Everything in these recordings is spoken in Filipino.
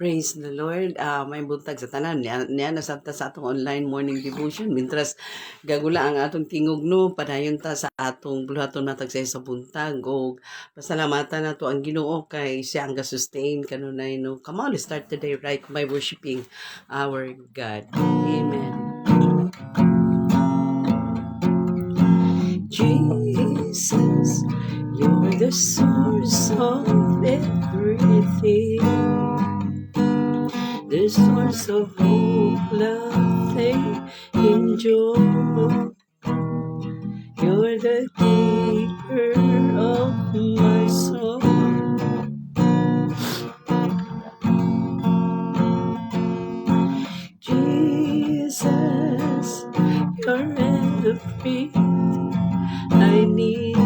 Praise the Lord. May buntag sa tanan. Niya nasabta sa atong online morning devotion. Mintras gagula ang atong tingog no. Padayon ta sa atong buluhaton matag sa buntag. O pasalamatan na to ang Ginoo kay siya ang ga-sustain kanunay no. Come on, let's start today right by worshiping our God. Amen. Jesus, you're the source of everything. The source of hope, love, faith, and joy. You're the keeper of my soul. Jesus, you're everything I need.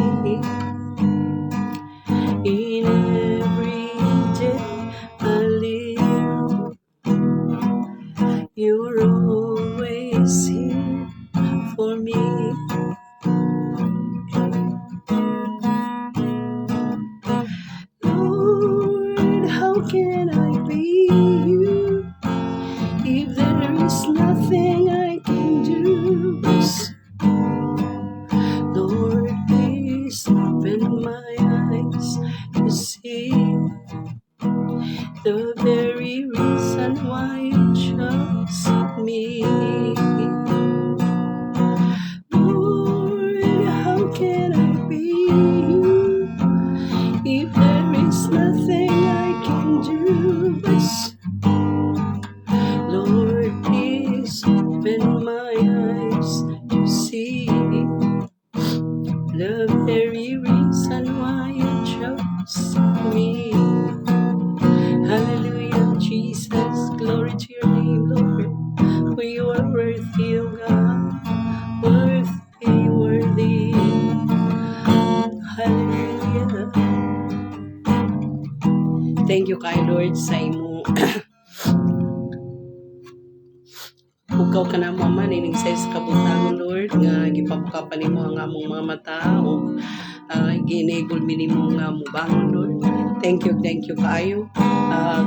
In every day I live, you're always here for me. Lord, how can I be you if there is nothing I can do? Lord, please open my eyes to see the very reason why you chose me. Lord, how can I be you if there is nothing I can do? Lord, please open my eyes to see the very reason why you chose me. Hallelujah, Jesus, glory to your name, Lord. For you are worthy, O God, worthy. Hallelujah. Thank you kay Lord sa imo. Ukaw ka na mama, nining sa kabutang, Lord, nga gipabuka pa nimo ang among mga mata, o gi-enable mi nimo nga mubangon, Lord. Thank you kayo.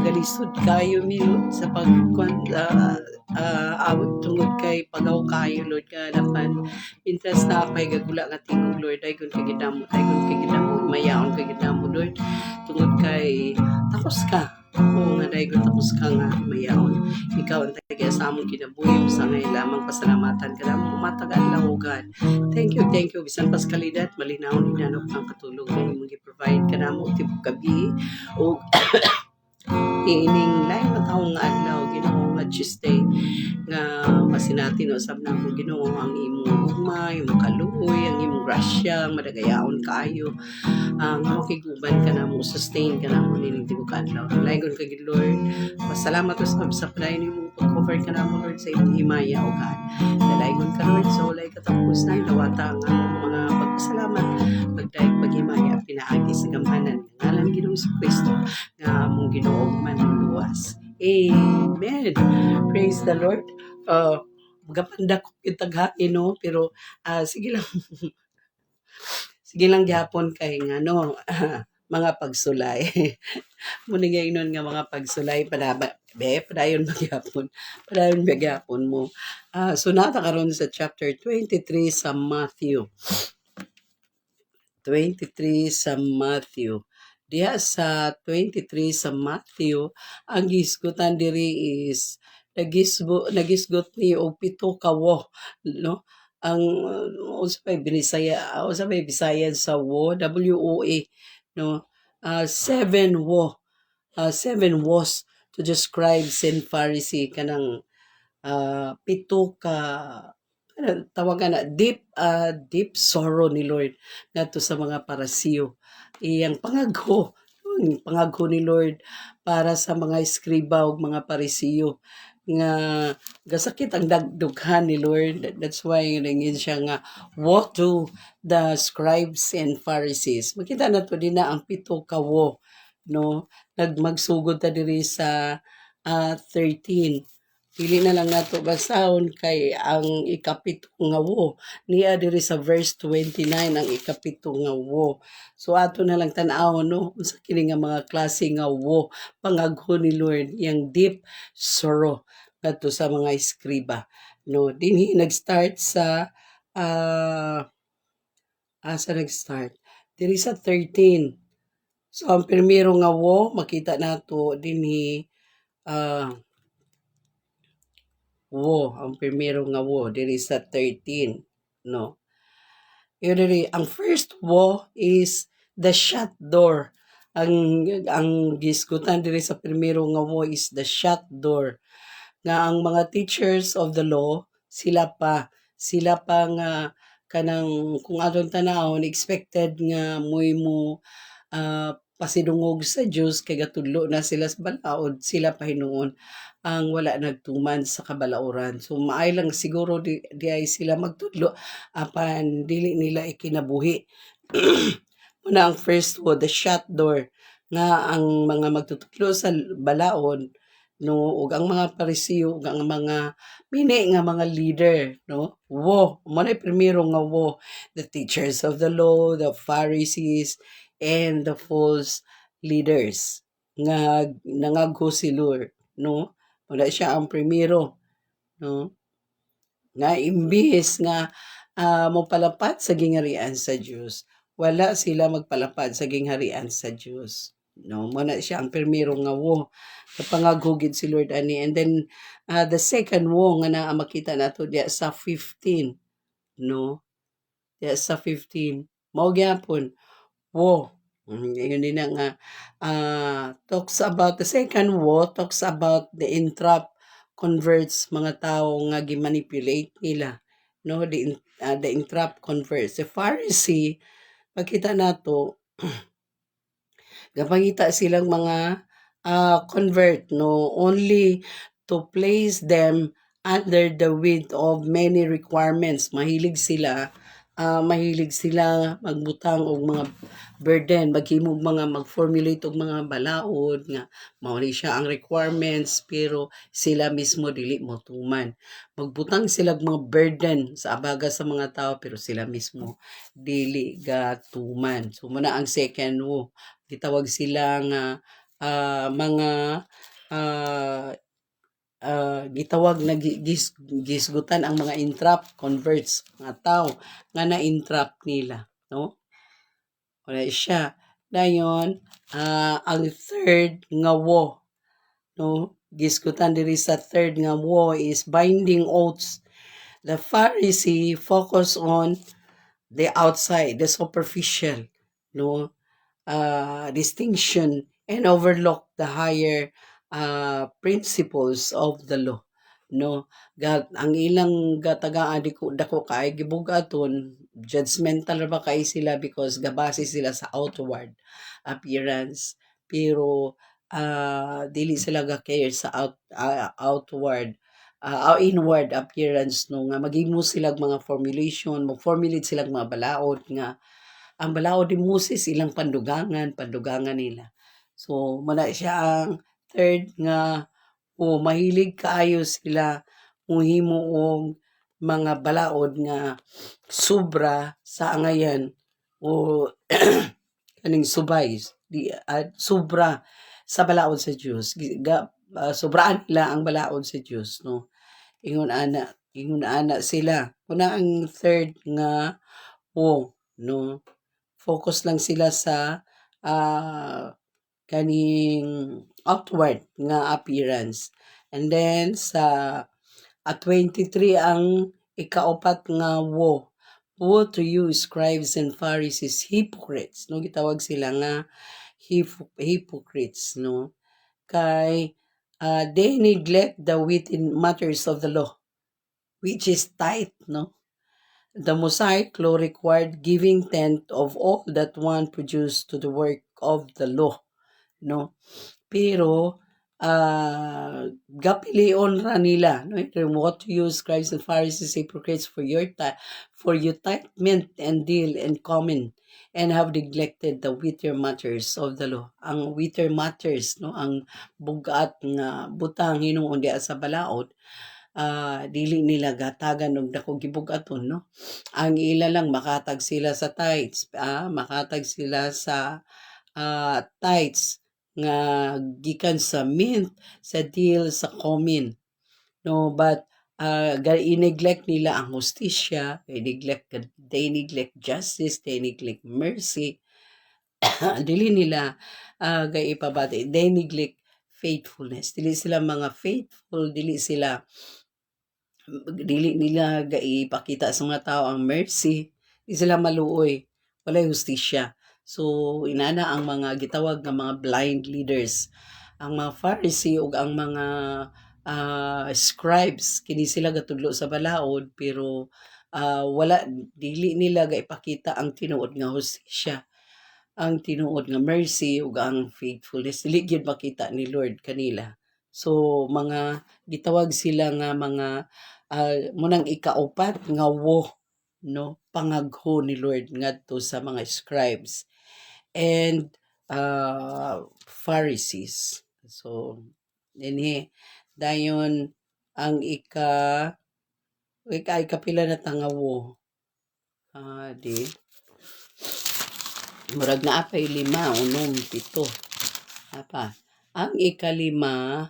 Galisod kayo mi, Lord, sa pagkuan, awit tungod kay pagaw kayo, Lord, nga dapan interest na apay gagula nga tingog, Lord, ay kung kagidamo, mayaon kagidamo, Lord, tungod kay tapos ka. Oo nga, dahil tapos ka nga mayaon. Ikaw ang tagay sa among kinabuhi. Sa ngayon lamang pasalamatan ka lamang matagal lang, O God. Thank you. Bisan pas kalidad, malinaw ni nanok ang katulong na imong i-provide ka na mo tipo gabi. O ining lain matawang nga adlaw, Ginoo nga Tuesday, nga pasinatin usab na mo Ginoo ang imong ugma, imong kaluoy, ang imong grasya, madagayaon kayo. Ang makiguban ka na mo, sustain ka na mo, ninindig ka adlaw. Laygon ka gid Lord. Pasalamat usab sa padayon nimo pag-cover ka na mo, Lord, sa imong himaya, O God. Laygon ka Lord, sa walay katapos na ilawata ang among mga pagpasalamat, pagdaig paghimaya, pinaagi sa gamhanan. Ngalan Ginoo sa Kristo, nga among Ginoo man luwas. Amen. Praise the Lord. Magapanda ko kitaghain, no? Pero sige lang. Sige lang gyapon kay nga no, mga pagsulay. Muna nga inon nga mga pagsulay padayon magyapon. Padayon magyapon mo. So nata karon sa chapter 23 sa Matthew. 23 sa Matthew. Diya sa 23 sa Matthew, ang gisgutan diri is nagisgot ni og pito ka wo, no? Ang usapay Bisayan sa wo, WOA, no? Seven wo, seven was to describe Saint Pharisee kanang pito ka tawagan na deep sorrow ni Lord ngadto sa mga parasiyo. Iyang pangagho ni Lord para sa mga eskriba ug mga parisiyo nga gasakit ang dagdughan ni Lord. That's why ringin siya nga woe to the scribes and Pharisees. Makita nato din na ang pito ka no, nagmagsugod ta diri sa 13 Dili na lang nato basahon kay ang ikapito nga wo niya diri sa verse 29 ang ikapito nga wo. So ato na lang tan-awon no unsa kini nga mga klase nga wo pangagho ni Lord yang deep sorrow kadto sa mga eskriba no dinhi nag-start sa asa nag-start diri sa 13. So ang primero nga wo makita nato dinhi ah wo, ang primero nga wo diri sa 13, no. Yun diri, ang first wo is the shut door. Ang gisgutan diri sa primero nga wo is the shut door. Nga ang mga teachers of the law, sila pa nga kanang kung atong tanawon expected nga pasidungog sa Dios kay gatudlo na sila sa balaod, sila pa hinuon ang wala nagtuman sa kabalauran. So maay lang siguro di ay sila magtudlo apan dili nila ikinabuhi. Muna ang first wo, the shut door nga ang mga magtutudlo sa balaod no ug ang mga parisiyo ug ang mga mini nga mga leader no wo mo na primero nga wo, the teachers of the law, the Pharisees, and the false leaders nga nangagho si Lord no wala siya ang primero no nga imbis nga mopalapad sa gingharian sa Dios wala sila magpalapad sa gingharian sa Dios no mo na siya ang primero nga wo kapangagugid si Lord ani and then the second wo nga naa makita nato diya sa 15 no diya sa 15 mao gyapon wo. Yun din na nga, talks about, the second wo talks about the entrap converts, mga tao nga gimanipulate nila. No, the entrap converts. The Pharisee, makita nato, gapangita silang mga convert, no, only to place them under the weight of many requirements. Mahilig sila magbutang og mga burden, maghimog mga mag-formulate og mga balaod nga mao ni siya ang requirements pero sila mismo dili mo tuman. Magbutang sila og mga burden sa abaga sa mga tao pero sila mismo dili gatuman. So muna ang second wo, gitawag sila nga mga ah, gitawag na gisgutan ang mga entrap converts mga tao nga na-entrap nila no wala siya dayon ang third nga wo no gisgutan diri sa third nga wo is binding oaths. The Pharisee focus on the outside, the superficial, no distinction and overlook the higher principles of the law no ang ilang gatagaan dako kay gibugaton judgmental ra ba kay sila because gabase sila sa outward appearance pero dili sila ga care sa outward inward appearance no nga maghimo sila mga formulation mag-formulate sila mga balaod nga ang balaod ni Moses ilang pandugangan nila. So, muna siya ang third nga mahilig kaayo sila muhimo og mga balaod nga sobra sa angayan o kaning subay sobra sa balaod sa Dios. Sobraan nila ang balaod sa Dios no. Ingon ana sila. Kuna ang third nga no focus lang sila sa kaning outward nga appearance. And then sa 23 ang ikaupat nga wo. Woe to you, scribes and Pharisees, hypocrites. No, gitawag sila nga hypocrites, no? Kay they neglect the within matters of the law, which is tithe, no? The Mosaic law required giving tenth of all that one produced to the work of the law, no? Pero gapilion ra nila, no? What you scribes and Pharisees, hypocrites, for you tithe, mint, and deal in common, and have neglected the weightier matters of the law. Ang weightier matters, no, ang bugat nga butang hinuon diha sa balaod, dili nila gatagan og dako gibugaton, no? Ang ila lang makatag sila sa tithes, makatag sila sa tithes nga gikan sa mint, sa deal, sa common, no? But i-neglect nila ang hustisya, they neglect justice, they neglect mercy. Dili nila gaipabati, they neglect faithfulness. Dili sila mga faithful, dili nila gaipakita sa mga tao ang mercy, di sila maluoy, walay hustisya. So inana ang mga gitawag nga mga blind leaders, ang mga Pharisee ug ang mga scribes, kini sila gatudlo sa balaod pero wala, dili nila gaipakita ang tinuod nga hustisya, ang tinuod nga mercy ug ang faithfulness, dili gyud makita ni Lord kanila. So mga gitawag sila nga mga munang ikaupat nga no, pangagho ni Lord ngadto sa mga scribes and Pharisees. So dinhi dayon ang ikapila na tangawo, di murag na apay 5, 6, 7 apa. Ang ikalima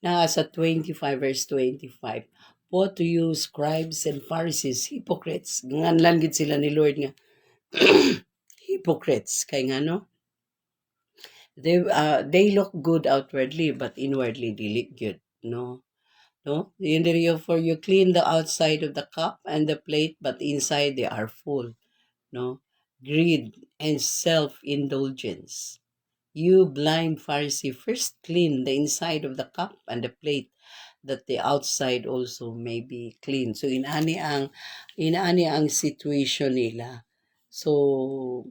na sa 25 verse 25. Woe to you, scribes and Pharisees, hypocrites. Nganlan gid sila ni Lord nga hypocrites kay ngano? They look good outwardly but inwardly dili good, no? No? For you clean the outside of the cup and the plate, but inside they are full, no? Greed and self-indulgence. You blind Pharisee, first clean the inside of the cup and the plate, that the outside also may be clean. So inaani ang situation nila. So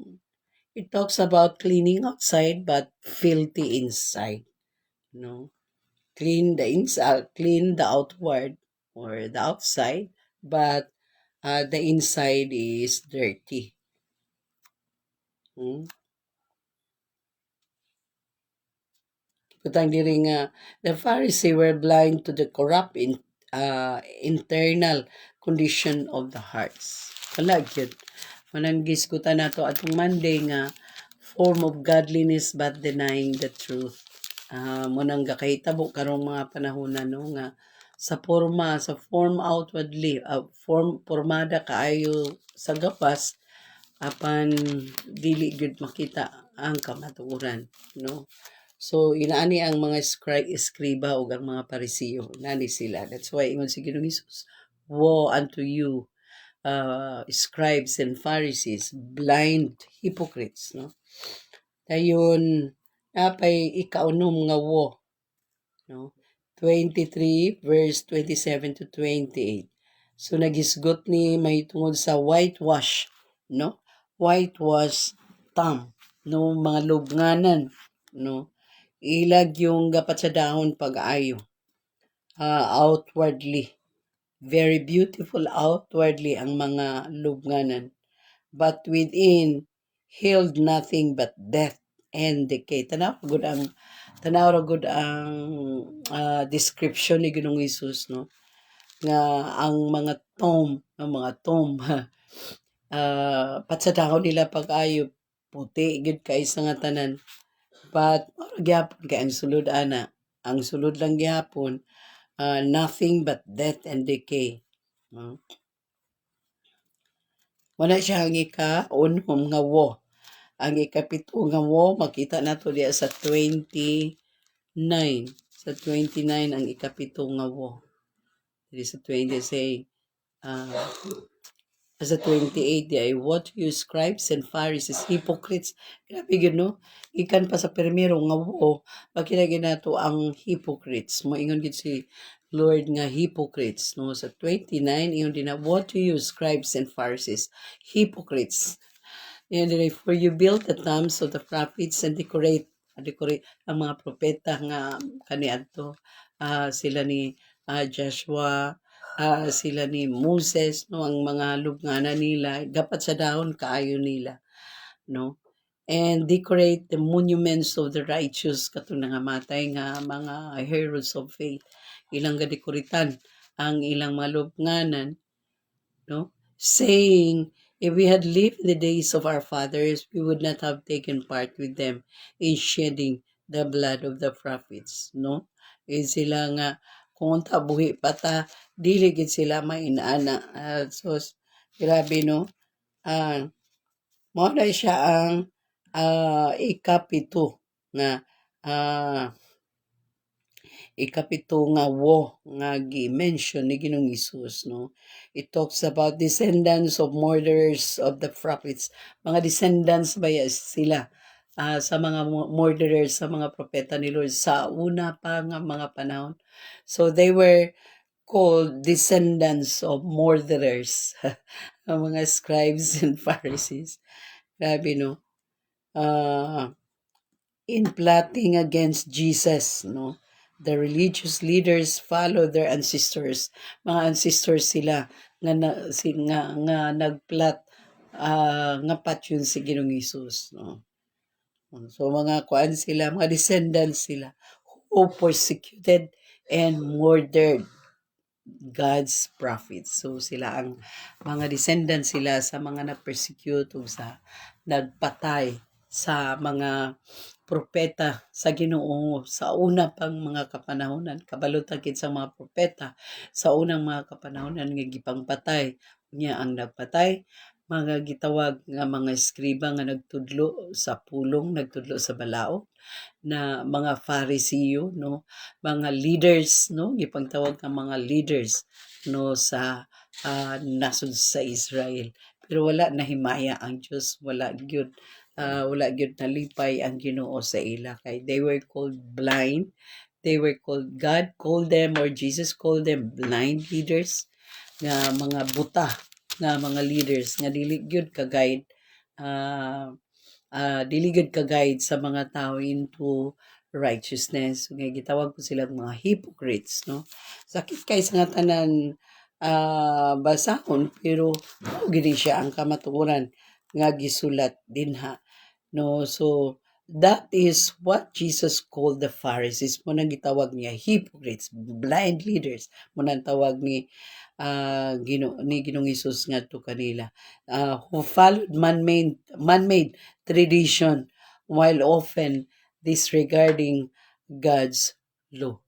it talks about cleaning outside but filthy inside, no? Clean the inside, clean the outward or the outside, but the inside is dirty. Kutang diri nga the Pharisee were blind to the corrupt internal condition of the hearts. Wala gyud. Manang giskutan nato atong Monday nga form of godliness but denying the truth. Munang gakahitabo karong mga panahon no nga sa form outwardly, formada kaayo sa gapas, apan dili gyud makita ang kamatuoran, no? So inaani ang mga eskriba ug ang mga Pariseo, nani sila. That's why ingon si Ginoong Hesus, woe unto you, scribes and Pharisees, blind hypocrites, no? Dayon napay ikaunom nga woe, no? 23 verse 27 to 28. So nagisgot ni may tungod sa whitewash, no? Whitewash tomb, no, mga lubnganan, no? Ilag yung gapat sa dahon pag-ayo. Outwardly, very beautiful outwardly ang mga lubnganan, but within held nothing but death and decay. Tanaw ra gud ang description ni Ginoong Hesus, no, nga ang mga tomb patsadahon nila pag-ayo, puti gid kay sa nga tanan. But gyapon kay ang sulod ana, ang sulod lang gyapon, nothing but death and decay. Wala siya ang ika-unom nga woe. Ang ikapito nga woe makita nato diya sa 29. Sa 29 ang ikapito nga woe. Dili sa 20 say sa 28 di ay, what you scribes and Pharisees, hypocrites. Grabe yun, no? Ikan pa sa primero nga woe, bakit nato ang hypocrites. Moingon gid si Lord nga hypocrites, no? Sa 29 ingon din na, what to you scribes and Pharisees, hypocrites. And for you build the tombs of the prophets and decorate ang mga propeta nga kaniadto, sila ni Joshua, sila ni Moses, no, ang mga lubnganan nila dapat sa dahon kaayo nila, no, and decorate the monuments of the righteous katong nangamatay nga mga heroes of faith. Ilang gadekoritan ang ilang mga lubnganan, no, saying, if we had lived in the days of our fathers, we would not have taken part with them in shedding the blood of the prophets, no? Sila nga, kung unta buhi pa ta, dili gid sila mainana. So, grabe, no? Uh, Mao na siya ang ikapito nga ah, ikapito nga nga gi-mention ni Ginoong Hesus, no. It talks about descendants of murderers of the prophets. Mga descendants ba sila sa mga murderers sa mga propeta ni Lord sa una pa nga mga panahon. So they were called descendants of murderers. Ang mga scribes and Pharisees. Grabe, no? In plotting against Jesus, no? The religious leaders follow their ancestors. Mga ancestors sila nga nagplot nga patyon si Ginoong Hesus, no? So mga kuan sila, mga descendants sila who persecuted and murdered God's prophets. So sila ang mga descendants sila sa mga na-persecute ug sa nagpatay sa mga propeta sa Ginoo sa una pang mga kapanahonan. Kabalutag gid sa mga propeta sa unang mga kapanahonan nga gipangpatay niya ang nagpatay, mga gitawag nga mga eskriba nga nagtudlo sa pulong, nagtudlo sa balao na mga Phariseo, no, mga leaders, no, gipangtawag nga mga leaders, no, sa nasod sa Israel. Pero wala nahimaya ang Dios, wala gyud nalipay ang Ginoo sa ila kay they were called blind. They were called, God called them, or Jesus called them blind leaders, nga mga buta nga mga leaders nga dili gyud ka-guide, dili gyud ka-guide sa mga tao into righteousness. Nga gitawag ko sila mga hypocrites, no? Sakit kay sa nga tanan basahon, pero mao gid siya ang kamatuoran nga gisulat dinha, no? So that is what Jesus called the Pharisees. Mo nang gitawag niya hypocrites, blind leaders. Mo nang tawag ni Ginoong Hesus ngadto kanila, who followed man-made tradition while often disregarding God's law.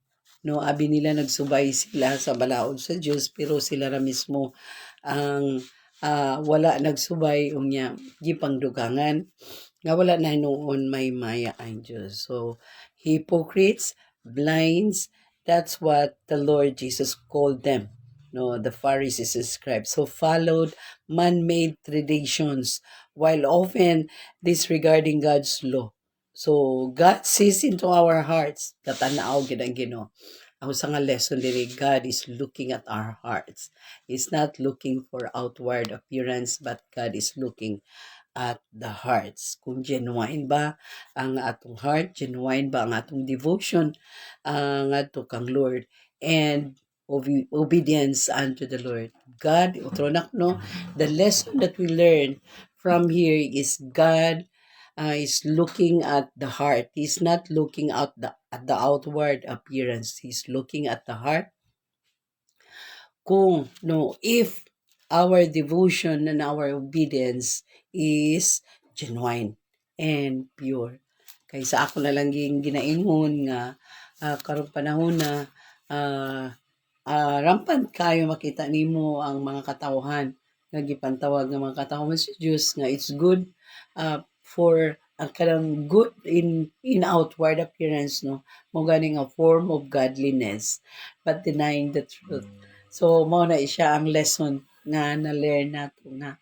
No, abi nila nagsubay sila sa balaod sa Dios, pero sila ra mismo ang wala nagsubay unya gipangdugangan nga wala na noon may maya ang Diyos. So, hypocrites, blinds, that's what the Lord Jesus called them. No, the Pharisees and scribes. So, followed man-made traditions while often disregarding God's law. So, God sees into our hearts. Katanaw gid ang Ginoo. Ang sa nga lesson diri, God is looking at our hearts. He's not looking for outward appearance, but God is looking at the hearts. Kung genuine ba ang atong heart, genuine ba ang atong devotion ngadto kang Lord, and obedience unto the Lord. God, utronak, no, the lesson that we learn from here is God is looking at the heart. He's not looking at the outward appearance. He's looking at the heart. Kung, no, if our devotion and our obedience is genuine and pure. Kay sa ako na lang ginaingon nga karong panahon na rampant kayo makita nimo ang mga katawhan nga gipantawag nga mga katawhan sa Dios nga it's good for ang kanang good in outward appearance, no, mo ganing a form of godliness but denying the truth. So mao na siya ang lesson nga na-learn nato na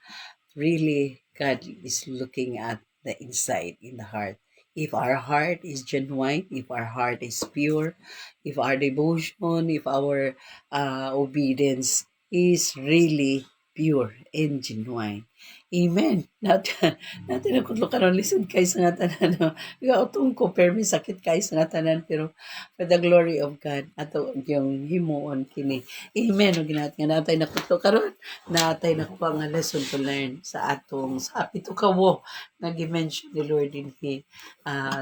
really God is looking at the inside, in the heart. If our heart is genuine, if our heart is pure, if our devotion, if our obedience is really pure and genuine, Amen. Natin ako karon lisod kay sa nga tanan. No? Gautong ko permi sakit kay sa nga tanan pero for the glory of God ato yung himuon kini. Amen. Ug ginat nga natay nakutlo karon. Natay nakuha nga lesson to learn sa atong sa pito kawo nga gi-mention ni Lord din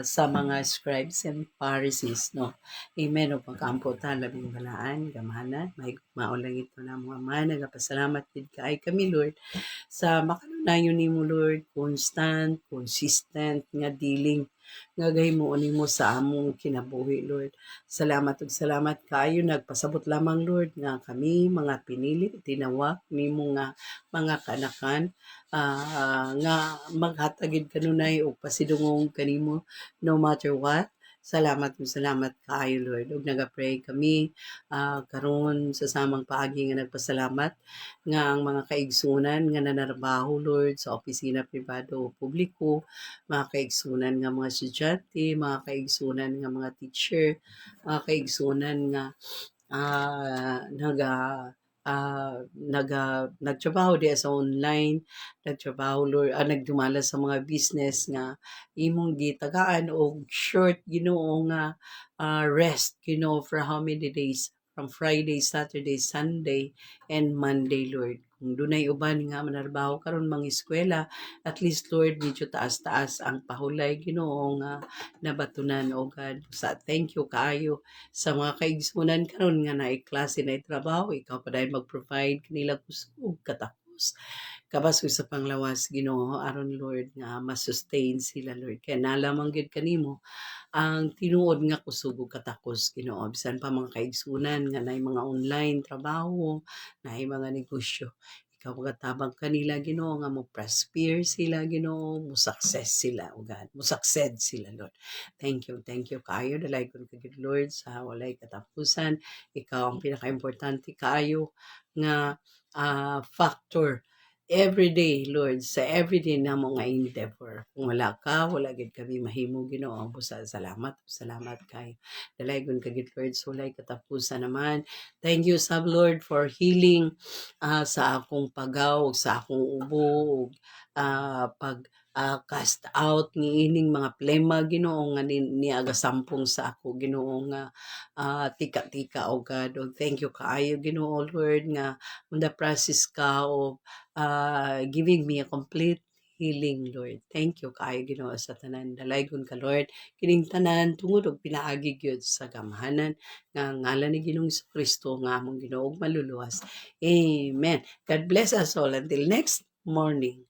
sa mga scribes and Pharisees no. Amen. Ug pagkampo ta labing balaan gamahanan may maulang ito na mga man nagapasalamat gid kay kami Lord sa makanunayon nimo Lord constant, consistent nga dealing nga gahimo nimo sa among kinabuhi Lord. Salamat ug salamat kaayo nagpasabot lamang Lord nga kami mga pinili tinawag nimo nga mga kanakan nga maghatagid kanunay og pasidungong kanimo no matter what. Salamat kaayo Lord ug naga-pray kami karon sa samang paagi nga nagpasalamat nga ang mga kaigsunan nga nanarbaho Lord sa opisina pribado o publiko, mga kaigsunan nga mga estudyante, mga kaigsunan nga mga teacher, mga kaigsunan nga nagtrabaho diya sa online, nagtrabaho Lord, nagdumala sa mga business nga imong gitagaan og short Ginoo nga rest Ginoo for how many days from Friday, Saturday, Sunday, and Monday, Lord. Kung dunay uban nga manarbaho karon mga eskwela, at least Lord medyo taas-taas ang pahulay Ginoo nga nabatunan o God. Sa thank you kaayo sa mga kaigsunan karon nga naay klase naay trabaho, ikaw pa dahil mag-provide kanila kusog katapos. Kabas ko sa panglawas Ginoo aron Lord nga ma-sustain sila Lord. Kaya nalamang gyud kanimo ang tinuod nga kusog ug katakos Ginoo bisan pa mga kaigsunan nga naay mga online trabaho, naay mga negosyo. Ikaw magatabang kanila Ginoo nga mo prosper sila Ginoo, mo success sila o God, mo succeed sila Lord. Thank you kaayo dalay ko kay Lord sa walay katapusan. Ikaw ang pinakaimportante kaayo nga factor every day, Lord, sa everyday na mo nga endeavor. Kung wala ka, wala gid kami mahimo Ginoo. Ang busa salamat kay dalaygon ka gid Lord sulay katapusan naman. Thank you sab Lord for healing sa akong pagaw, sa akong ubo, pag cast out ni ining mga plema Ginoo nga niaga sampung sa ako Ginoo nga tika-tika o God. O thank you kaayo Ginoo Lord nga on the process ka of giving me a complete healing, Lord. Thank you kaayo Ginoo sa tanan. Dalaygon ka, Lord. Kining tanan tungod og pinaagi gyud sa gamahanan nga ngalan ni Ginoong Kristo nga among Ginoo ug maluluwas. Amen. God bless us all until next morning.